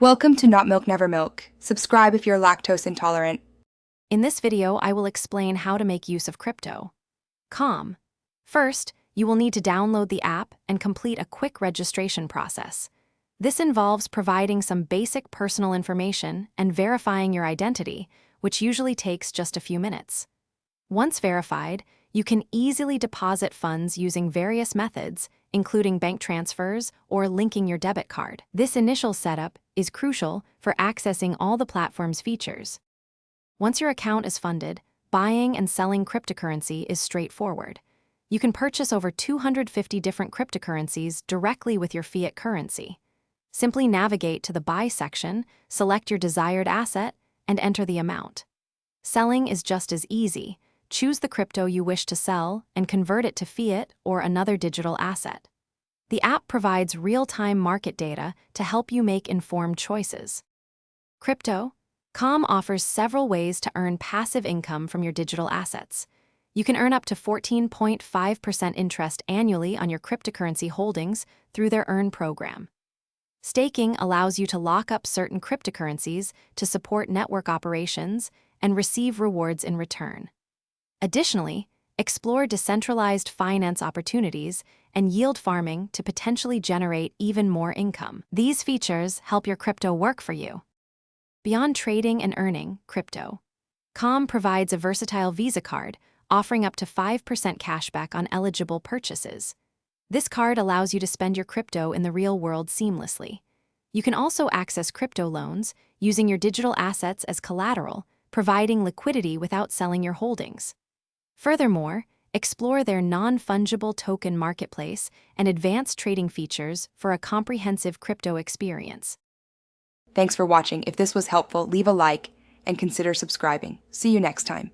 Welcome to Not Milk Never Milk. Subscribe if you're lactose intolerant. In this video, I will explain how to make use of crypto. Calm. First, you will need to download the app and complete a quick registration process. This involves providing some basic personal information and verifying your identity, which usually takes just a few minutes. Once verified, you can easily deposit funds using various methods, including bank transfers or linking your debit card. This initial setup is crucial for accessing all the platform's features. Once your account is funded, buying and selling cryptocurrency is straightforward. You can purchase over 250 different cryptocurrencies directly with your fiat currency. Simply navigate to the Buy section, select your desired asset, and enter the amount. Selling is just as easy. Choose the crypto you wish to sell and convert it to fiat or another digital asset. The app provides real-time market data to help you make informed choices. Crypto.com offers several ways to earn passive income from your digital assets. You can earn up to 14.5% interest annually on your cryptocurrency holdings through their Earn program. Staking allows you to lock up certain cryptocurrencies to support network operations and receive rewards in return. Additionally, explore decentralized finance opportunities and yield farming to potentially generate even more income. These features help your crypto work for you. Beyond trading and earning, Crypto.com provides a versatile Visa card, offering up to 5% cashback on eligible purchases. This card allows you to spend your crypto in the real world seamlessly. You can also access crypto loans using your digital assets as collateral, providing liquidity without selling your holdings. Furthermore, explore their non-fungible token marketplace and advanced trading features for a comprehensive crypto experience. Thanks for watching. If this was helpful, leave a like and consider subscribing. See you next time.